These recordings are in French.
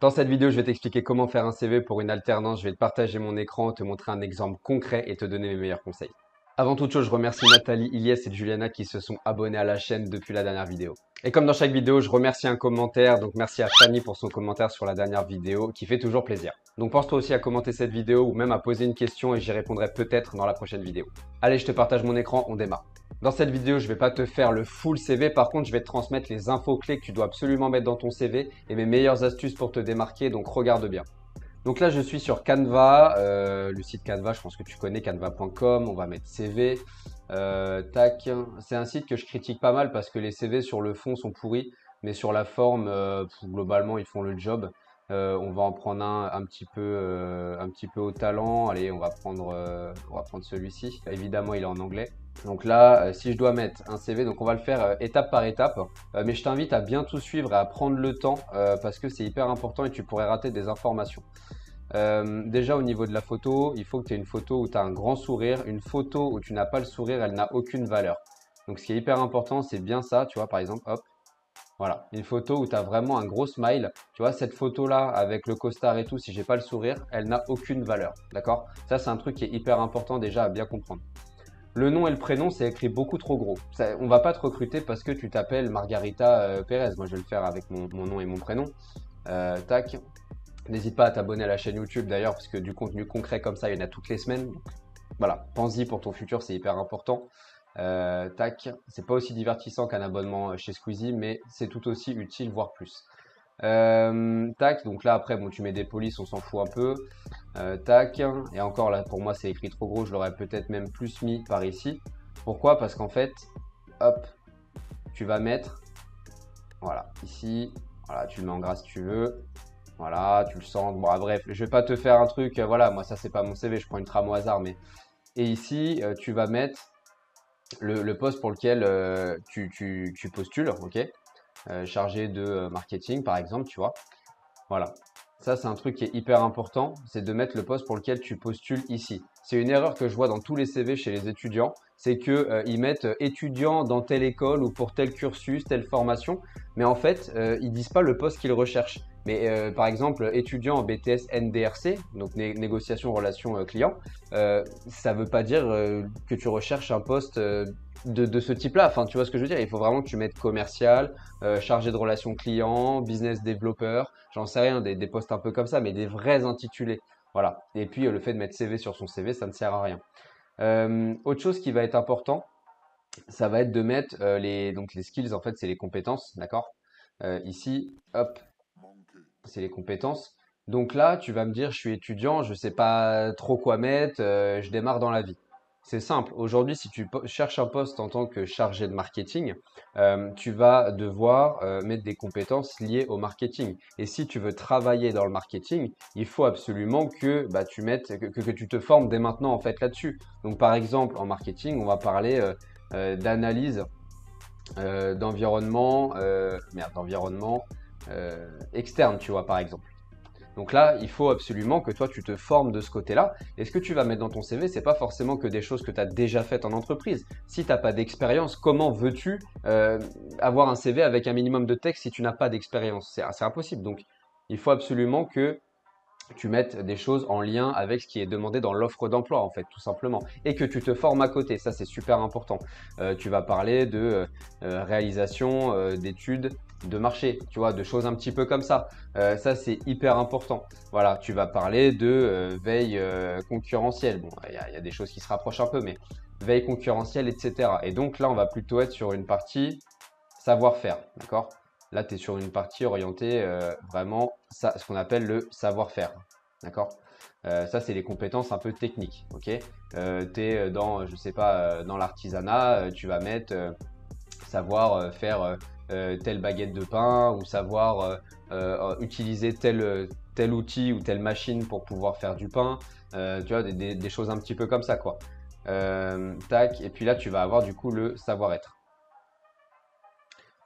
Dans cette vidéo, je vais t'expliquer comment faire un CV pour une alternance. Je vais te partager mon écran, te montrer un exemple concret et te donner mes meilleurs conseils. Avant toute chose, je remercie Nathalie, Ilyes et Juliana qui se sont abonnés à la chaîne depuis la dernière vidéo. Et comme dans chaque vidéo, je remercie un commentaire. Donc merci à Fanny pour son commentaire sur la dernière vidéo qui fait toujours plaisir. Donc pense-toi aussi à commenter cette vidéo ou même à poser une question et j'y répondrai peut-être dans la prochaine vidéo. Allez, je te partage mon écran, on démarre. Dans cette vidéo, je ne vais pas te faire le full CV. Par contre, je vais te transmettre les infos clés que tu dois absolument mettre dans ton CV et mes meilleures astuces pour te démarquer. Donc, regarde bien. Donc là, je suis sur Canva, le site Canva, je pense que tu connais, canva.com. On va mettre CV. Tac. C'est un site que je critique pas mal parce que les CV sur le fond sont pourris, mais sur la forme, globalement, ils font le job. On va en prendre un petit peu au talent. Allez, on va prendre celui-ci. Évidemment, il est en anglais. Donc là, si je dois mettre un CV, donc on va le faire étape par étape. Mais je t'invite à bien tout suivre et à prendre le temps parce que c'est hyper important et tu pourrais rater des informations. Déjà au niveau de la photo, il faut que tu aies une photo où tu as un grand sourire. Une photo où tu n'as pas le sourire, elle n'a aucune valeur. Donc ce qui est hyper important, c'est bien ça. Tu vois, par exemple, hop. Voilà, une photo où tu as vraiment un gros smile. Tu vois, cette photo-là, avec le costard et tout, si j'ai pas le sourire, elle n'a aucune valeur. D'accord? Ça, c'est un truc qui est hyper important déjà à bien comprendre. Le nom et le prénom, c'est écrit beaucoup trop gros. Ça, on va pas te recruter parce que tu t'appelles Margarita Pérez. Moi, je vais le faire avec mon nom et mon prénom. Tac. N'hésite pas à t'abonner à la chaîne YouTube d'ailleurs, parce que du contenu concret comme ça, il y en a toutes les semaines. Donc, voilà, pense-y pour ton futur, c'est hyper important. Tac, c'est pas aussi divertissant qu'un abonnement chez Squeezie, mais c'est tout aussi utile, voire plus. Tac, donc là après, bon, tu mets des polices, on s'en fout un peu. Tac, et encore là, pour moi, c'est écrit trop gros, je l'aurais peut-être même plus mis par ici. Pourquoi? Parce qu'en fait, hop, tu vas mettre, voilà, ici, voilà, tu le mets en gras si tu veux. Voilà, tu le sens. Bon, bref, je vais pas te faire un truc, voilà, moi ça c'est pas mon CV, je prends une trame au hasard, mais. Et ici, tu vas mettre le poste pour lequel tu postules, ok? Chargé de marketing, par exemple, tu vois. Voilà. Ça, c'est un truc qui est hyper important, c'est de mettre le poste pour lequel tu postules ici. C'est une erreur que je vois dans tous les CV chez les étudiants, c'est que ils mettent étudiant dans telle école ou pour tel cursus, telle formation, mais en fait, ils disent pas le poste qu'ils recherchent. Mais par exemple, étudiant en BTS NDRC, donc négociation relation client, ça veut pas dire que tu recherches un poste de ce type-là. Enfin, tu vois ce que je veux dire? Il faut vraiment que tu mettes commercial, chargé de relations clients, business developer, j'en sais rien, des postes un peu comme ça, mais des vrais intitulés. Voilà. Et puis le fait de mettre CV sur son CV, ça ne sert à rien. Autre chose qui va être important, ça va être de mettre donc les skills, en fait, c'est les compétences, d'accord? Ici, hop, c'est les compétences. Donc là, tu vas me dire, je suis étudiant, je sais pas trop quoi mettre, je démarre dans la vie. C'est simple. Aujourd'hui, si tu cherches un poste en tant que chargé de marketing, tu vas devoir mettre des compétences liées au marketing. Et si tu veux travailler dans le marketing, il faut absolument que bah, tu mettes, que tu te formes dès maintenant en fait là-dessus. Donc par exemple, en marketing, on va parler d'analyse d'environnement externe, tu vois, par exemple. Donc là, il faut absolument que toi, tu te formes de ce côté-là. Et ce que tu vas mettre dans ton CV, c'est pas forcément que des choses que tu as déjà faites en entreprise. Si tu n'as pas d'expérience, comment veux-tu avoir un CV avec un minimum de texte si tu n'as pas d'expérience? C'est impossible. Donc, il faut absolument que tu mettes des choses en lien avec ce qui est demandé dans l'offre d'emploi, en fait, tout simplement. Et que tu te formes à côté, ça c'est super important. Tu vas parler de réalisation d'études de marché, tu vois, de choses un petit peu comme ça. Ça c'est hyper important. Voilà, tu vas parler de veille concurrentielle. Bon, il y a des choses qui se rapprochent un peu, mais veille concurrentielle, etc. Et donc là, on va plutôt être sur une partie savoir-faire, d'accord? Là, tu es sur une partie orientée vraiment ce qu'on appelle le savoir-faire. D'accord? Ça, c'est les compétences un peu techniques. Ok? Tu es dans, je sais pas, dans l'artisanat, tu vas mettre savoir faire telle baguette de pain ou savoir utiliser tel outil ou telle machine pour pouvoir faire du pain. Tu vois, des choses un petit peu comme ça, quoi. Tac. Et puis là, tu vas avoir du coup le savoir-être.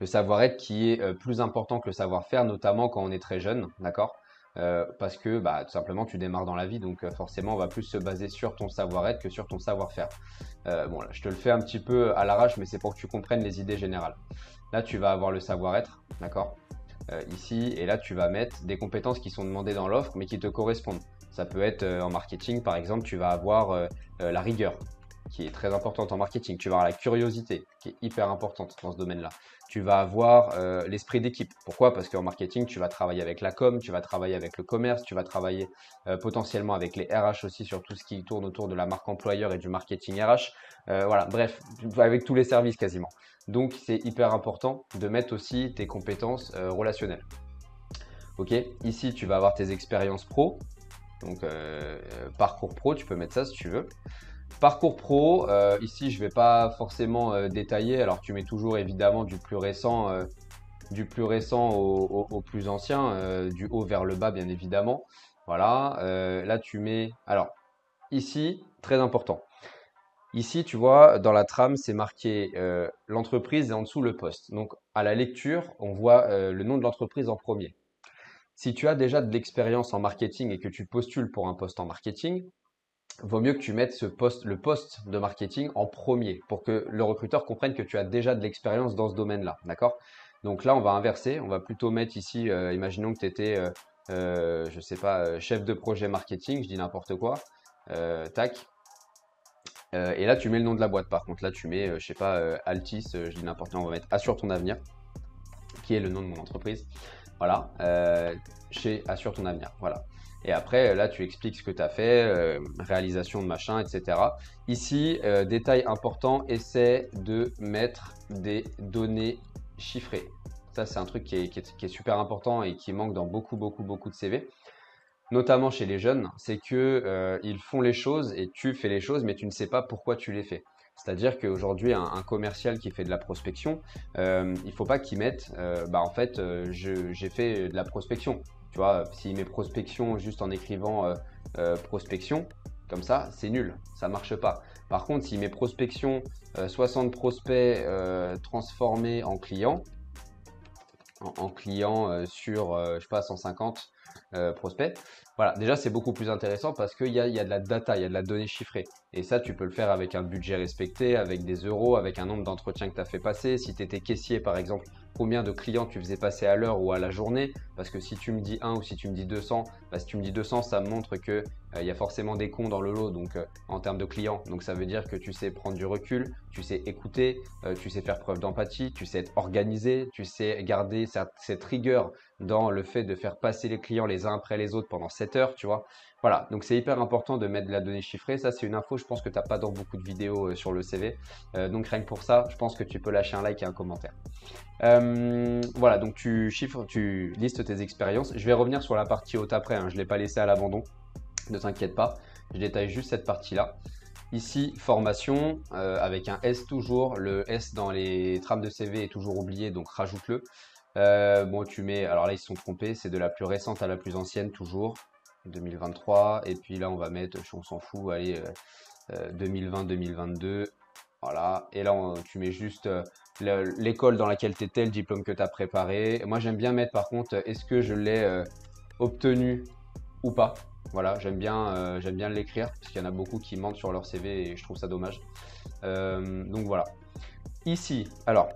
Le savoir-être qui est plus important que le savoir-faire, notamment quand on est très jeune, d'accord? Parce que bah, tout simplement tu démarres dans la vie, donc forcément on va plus se baser sur ton savoir-être que sur ton savoir-faire. Bon là, je te le fais un petit peu à l'arrache, mais c'est pour que tu comprennes les idées générales. Là tu vas avoir le savoir-être, d'accord? ici, et là tu vas mettre des compétences qui sont demandées dans l'offre mais qui te correspondent. Ça peut être en marketing par exemple, tu vas avoir la rigueur qui est très importante en marketing, tu vas avoir la curiosité qui est hyper importante dans ce domaine-là. Tu vas avoir l'esprit d'équipe. Pourquoi? Parce qu'en marketing, tu vas travailler avec la com, tu vas travailler avec le commerce, tu vas travailler potentiellement avec les RH aussi sur tout ce qui tourne autour de la marque employeur et du marketing RH. Voilà, bref, avec tous les services quasiment. Donc, c'est hyper important de mettre aussi tes compétences relationnelles. Ok, ici, tu vas avoir tes expériences pro. Donc, parcours pro, tu peux mettre ça si tu veux. Parcours pro, ici je ne vais pas forcément détailler, alors tu mets toujours évidemment du plus récent au plus ancien, du haut vers le bas bien évidemment. Voilà, là tu mets, alors ici, très important, ici tu vois dans la trame c'est marqué l'entreprise et en dessous le poste. Donc à la lecture, on voit le nom de l'entreprise en premier. Si tu as déjà de l'expérience en marketing et que tu postules pour un poste en marketing, vaut mieux que tu mettes le poste de marketing en premier pour que le recruteur comprenne que tu as déjà de l'expérience dans ce domaine-là. D'accord? Donc là, on va inverser. On va plutôt mettre ici, imaginons que tu étais, je sais pas, chef de projet marketing, je dis n'importe quoi. Tac. Et là, tu mets le nom de la boîte. Par contre, là, tu mets, je sais pas, Altis, je dis n'importe quoi. On va mettre Assure ton avenir, qui est le nom de mon entreprise. Voilà, chez Assure ton avenir. Voilà. Et après, là, tu expliques ce que tu as fait, réalisation de machin, etc. Ici, détail important, essaie de mettre des données chiffrées. Ça, c'est un truc qui est super important et qui manque dans beaucoup de CV, notamment chez les jeunes. C'est que ils font les choses et tu fais les choses, mais tu ne sais pas pourquoi tu les fais. C'est-à-dire qu'aujourd'hui, un commercial qui fait de la prospection, il ne faut pas qu'il mette, en fait, j'ai fait de la prospection. Tu vois, s'il met prospection juste en écrivant prospection, comme ça, c'est nul, ça marche pas. Par contre, s'il met prospection, 60 prospects transformés en clients, sur, je sais pas, 150 prospects. Voilà, déjà c'est beaucoup plus intéressant parce qu'il y a de la data, il y a de la donnée chiffrée. Et ça, tu peux le faire avec un budget respecté, avec des euros, avec un nombre d'entretiens que tu as fait passer. Si tu étais caissier par exemple, combien de clients tu faisais passer à l'heure ou à la journée. Parce que si tu me dis 1 ou si tu me dis 200, si tu me dis 200, ça me montre que il y a forcément des cons dans le lot donc en termes de clients. Donc ça veut dire que tu sais prendre du recul, tu sais écouter, tu sais faire preuve d'empathie, tu sais être organisé, tu sais garder cette rigueur dans le fait de faire passer les clients les uns après les autres pendant 7 heures, tu vois. Voilà, donc c'est hyper important de mettre de la donnée chiffrée. Ça, c'est une info, je pense que tu n'as pas dans beaucoup de vidéos sur le CV. Donc rien que pour ça, je pense que tu peux lâcher un like et un commentaire. Voilà, donc tu listes tes expériences. Je vais revenir sur la partie haute après, hein. Je ne l'ai pas laissé à l'abandon, ne t'inquiète pas. Je détaille juste cette partie-là. Ici, formation, avec un S toujours. Le S dans les trames de CV est toujours oublié, donc rajoute-le. Bon, tu mets, alors là, ils se sont trompés, c'est de la plus récente à la plus ancienne, toujours, 2023. Et puis là, on va mettre, on s'en fout, allez, 2020-2022. Voilà, et là, tu mets juste l'école dans laquelle tu étais, le diplôme que tu as préparé. Moi, j'aime bien mettre, par contre, est-ce que je l'ai obtenu ou pas. Voilà, j'aime bien l'écrire parce qu'il y en a beaucoup qui mentent sur leur CV et je trouve ça dommage. Donc voilà. Ici, alors,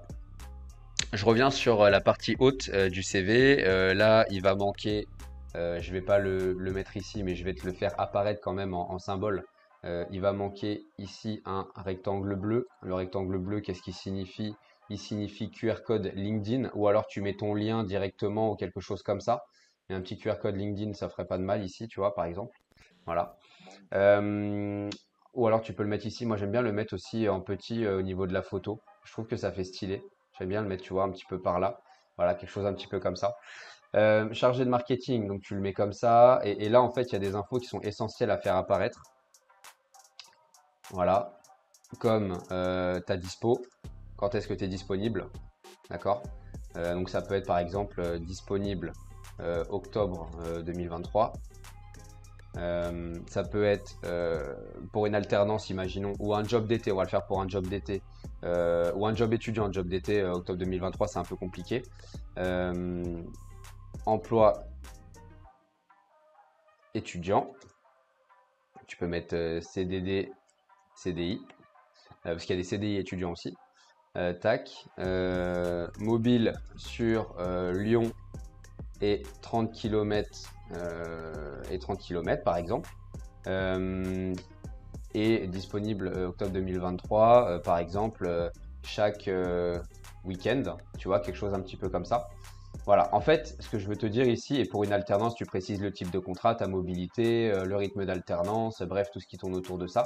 je reviens sur la partie haute du CV. Là, il va manquer, je vais pas le mettre ici, mais je vais te le faire apparaître quand même en symbole. Il va manquer ici un rectangle bleu. Le rectangle bleu, qu'est-ce qu'il signifie? Il signifie QR code LinkedIn ou alors tu mets ton lien directement ou quelque chose comme ça. Et un petit QR code LinkedIn, ça ferait pas de mal ici, tu vois, par exemple. Voilà. Ou alors tu peux le mettre ici. Moi, j'aime bien le mettre aussi en petit au niveau de la photo. Je trouve que ça fait stylé. J'aime bien le mettre, tu vois, un petit peu par là. Voilà, quelque chose un petit peu comme ça. Chargé de marketing, donc tu le mets comme ça. Et là, en fait, il y a des infos qui sont essentielles à faire apparaître. Voilà. Comme ta dispo. Quand est-ce que tu es disponible? D'accord? Donc ça peut être par exemple disponible octobre 2023. Ça peut être pour une alternance, imaginons, ou un job d'été, on va le faire pour un job d'été, ou un job étudiant, un job d'été, octobre 2023, c'est un peu compliqué. Emploi étudiant, tu peux mettre CDD, CDI, parce qu'il y a des CDI étudiants aussi. Tac, mobile sur Lyon et 30 km par exemple. Et disponible octobre 2023, par exemple, chaque week-end, tu vois, quelque chose un petit peu comme ça. Voilà, en fait, ce que je veux te dire ici, et pour une alternance, tu précises le type de contrat, ta mobilité, le rythme d'alternance, bref, tout ce qui tourne autour de ça.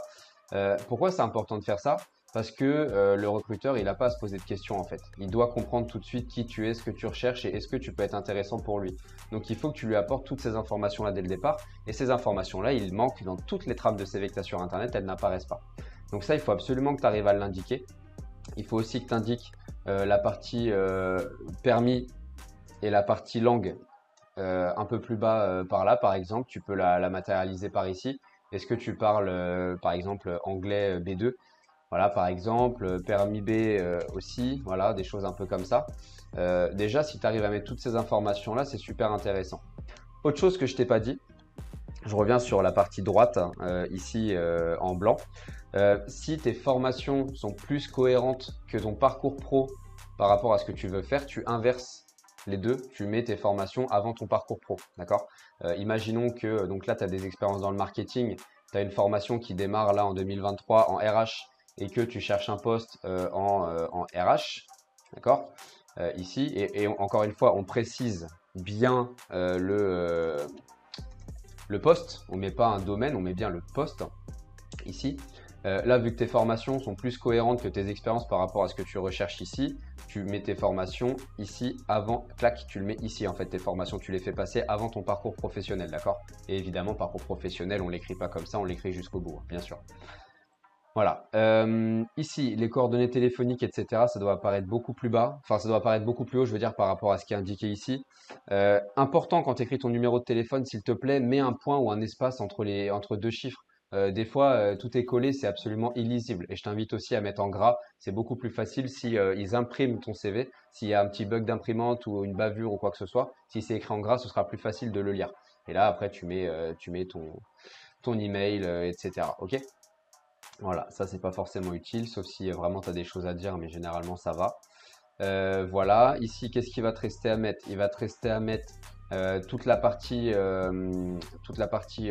Pourquoi c'est important de faire ça? Parce que le recruteur, il n'a pas à se poser de questions en fait. Il doit comprendre tout de suite qui tu es, ce que tu recherches et est-ce que tu peux être intéressant pour lui. Donc il faut que tu lui apportes toutes ces informations-là dès le départ. Et ces informations-là, il manquent dans toutes les trames de CV que tu as sur Internet, elles n'apparaissent pas. Donc ça, il faut absolument que tu arrives à l'indiquer. Il faut aussi que tu indiques la partie permis et la partie langue un peu plus bas par là, par exemple. Tu peux la matérialiser par ici. Est-ce que tu parles, par exemple, anglais B2? Voilà, par exemple, permis B aussi, voilà, des choses un peu comme ça. Déjà, si tu arrives à mettre toutes ces informations-là, c'est super intéressant. Autre chose que je t'ai pas dit, je reviens sur la partie droite, ici en blanc. Si tes formations sont plus cohérentes que ton parcours pro par rapport à ce que tu veux faire, tu inverses les deux, tu mets tes formations avant ton parcours pro, d'accord? Imaginons que, donc là, tu as des expériences dans le marketing, tu as une formation qui démarre là en 2023 en RH et que tu cherches un poste en RH, d'accord? Ici, et encore une fois, on précise bien le poste, on met pas un domaine, on met bien le poste ici. Là, vu que tes formations sont plus cohérentes que tes expériences par rapport à ce que tu recherches ici, tu mets tes formations ici avant, clac, tu le mets ici en fait, tes formations, tu les fais passer avant ton parcours professionnel, d'accord? Et évidemment, parcours professionnel, on l'écrit pas comme ça, on l'écrit jusqu'au bout, bien sûr. Voilà. Ici, les coordonnées téléphoniques, etc., ça doit apparaître beaucoup plus bas. Enfin, ça doit apparaître beaucoup plus haut, je veux dire, par rapport à ce qui est indiqué ici. Important, quand tu écris ton numéro de téléphone, s'il te plaît, mets un point ou un espace entre deux chiffres. Des fois, tout est collé, c'est absolument illisible. Et je t'invite aussi à mettre en gras. C'est beaucoup plus facile si ils impriment ton CV. S'il y a un petit bug d'imprimante ou une bavure ou quoi que ce soit, si c'est écrit en gras, ce sera plus facile de le lire. Et là, après, tu mets ton email, etc. Ok? Voilà, ça c'est pas forcément utile, sauf si vraiment tu as des choses à dire, mais généralement ça va. Voilà, ici qu'est-ce qu'il va te rester à mettre? Il va te rester à mettre toute la partie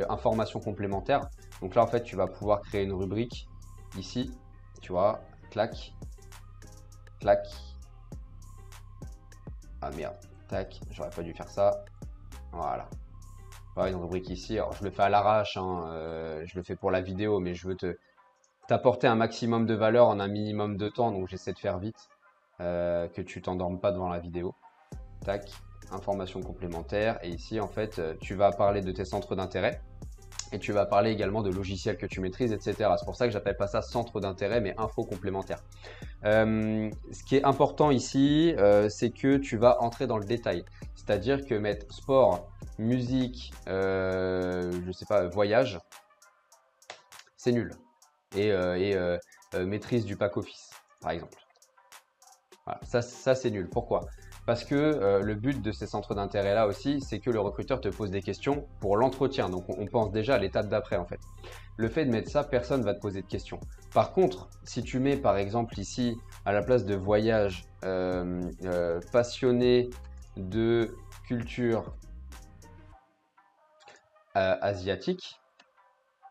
information complémentaire. Donc là en fait tu vas pouvoir créer une rubrique ici, tu vois, clac, clac. Ah merde, tac, j'aurais pas dû faire ça. Voilà. Voilà, une rubrique ici. Alors je le fais à l'arrache, hein, je le fais pour la vidéo, mais je veux t'apporter un maximum de valeur en un minimum de temps, donc j'essaie de faire vite, que tu t'endormes pas devant la vidéo. Tac, information complémentaire. Et ici, en fait, tu vas parler de tes centres d'intérêt et tu vas parler également de logiciels que tu maîtrises, etc. C'est pour ça que j'appelle pas ça centre d'intérêt, mais info complémentaire. Ce qui est important ici, c'est que tu vas entrer dans le détail. C'est-à-dire que mettre sport, musique, je sais pas, voyage, c'est nul. Et maîtrise du pack office, par exemple. Voilà, ça c'est nul. Pourquoi? Parce que le but de ces centres d'intérêt là aussi, c'est que le recruteur te pose des questions pour l'entretien. Donc on pense déjà à l'étape d'après en fait. Le fait de mettre ça, personne ne va te poser de questions. Par contre, si tu mets par exemple ici, à la place de voyage, passionné de culture asiatique,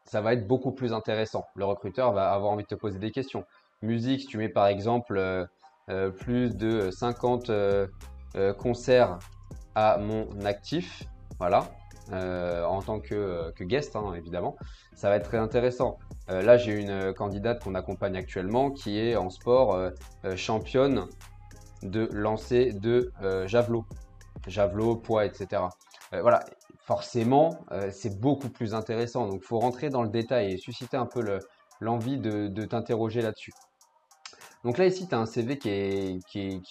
ça va être beaucoup plus intéressant. Le recruteur va avoir envie de te poser des questions. Musique, si tu mets par exemple plus de 50 concerts à mon actif, voilà, en tant que guest, hein, évidemment, ça va être très intéressant. Là, j'ai une candidate qu'on accompagne actuellement qui est en sport championne de lancer de javelot, poids, etc. Voilà, forcément, c'est beaucoup plus intéressant. Donc, il faut rentrer dans le détail et susciter un peu l'envie de t'interroger là-dessus. Donc là, ici, tu as un CV qui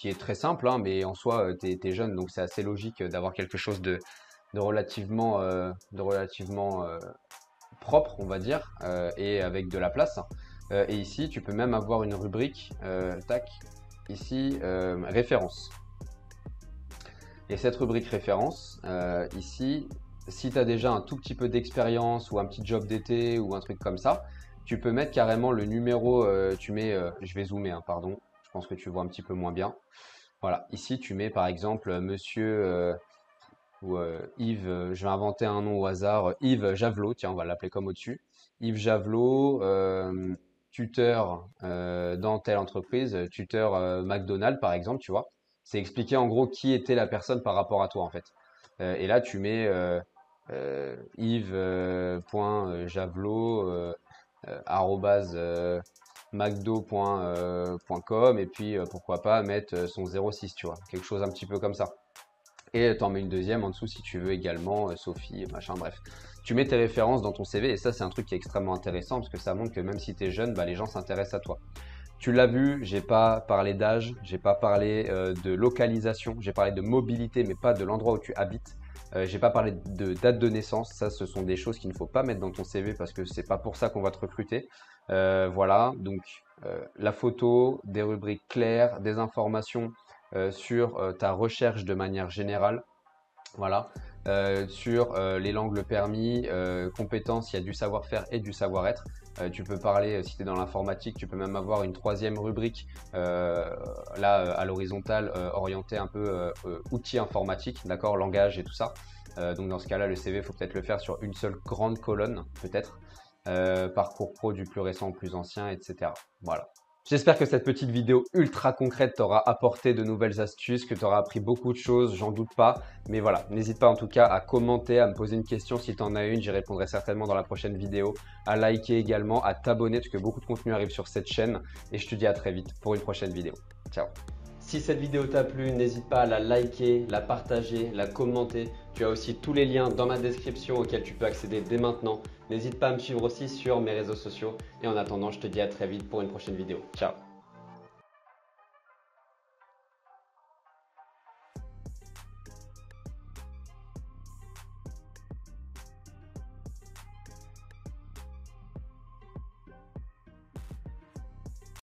est très simple, hein, mais en soi, tu es jeune, donc c'est assez logique d'avoir quelque chose de relativement propre, on va dire, et avec de la place. Et ici, tu peux même avoir une rubrique, tac, ici, référence. Et cette rubrique référence, ici, si tu as déjà un tout petit peu d'expérience ou un petit job d'été ou un truc comme ça, tu peux mettre carrément le numéro, tu mets, je vais zoomer, hein, pardon, je pense que tu vois un petit peu moins bien. Voilà, ici tu mets par exemple monsieur ou Yves, je vais inventer un nom au hasard, Yves Javelot, tiens, on va l'appeler comme au-dessus. Yves Javelot, tuteur dans telle entreprise, tuteur McDonald's par exemple, tu vois. C'est expliquer en gros qui était la personne par rapport à toi en fait. Et là, tu mets Yves Javelot arrobase macdo.com et puis pourquoi pas mettre son 06, tu vois, quelque chose un petit peu comme ça. Et t'en mets une deuxième en dessous si tu veux également, Sophie, machin, bref. Tu mets tes références dans ton CV et ça c'est un truc qui est extrêmement intéressant parce que ça montre que même si tu es jeune, bah, les gens s'intéressent à toi. Tu l'as vu, j'ai pas parlé d'âge, j'ai pas parlé de localisation, j'ai parlé de mobilité mais pas de l'endroit où tu habites. J'ai pas parlé de date de naissance, ça ce sont des choses qu'il ne faut pas mettre dans ton CV parce que c'est pas pour ça qu'on va te recruter. Voilà, donc la photo, des rubriques claires, des informations sur ta recherche de manière générale. Voilà. Sur les langues, le permis, compétences, il y a du savoir-faire et du savoir-être. Tu peux parler, si tu es dans l'informatique, tu peux même avoir une troisième rubrique, là à l'horizontale, orientée un peu outils informatiques, d'accord, langage et tout ça. Donc dans ce cas-là, le CV, il faut peut-être le faire sur une seule grande colonne, peut-être. Parcours pro du plus récent au plus ancien, etc. Voilà. J'espère que cette petite vidéo ultra concrète t'aura apporté de nouvelles astuces, que tu auras appris beaucoup de choses, j'en doute pas. Mais voilà, n'hésite pas en tout cas à commenter, à me poser une question si tu en as une, j'y répondrai certainement dans la prochaine vidéo. À liker également, à t'abonner parce que beaucoup de contenu arrive sur cette chaîne. Et je te dis à très vite pour une prochaine vidéo. Ciao. Si cette vidéo t'a plu, n'hésite pas à la liker, la partager, la commenter. Tu as aussi tous les liens dans ma description auxquels tu peux accéder dès maintenant. N'hésite pas à me suivre aussi sur mes réseaux sociaux. Et en attendant, je te dis à très vite pour une prochaine vidéo. Ciao.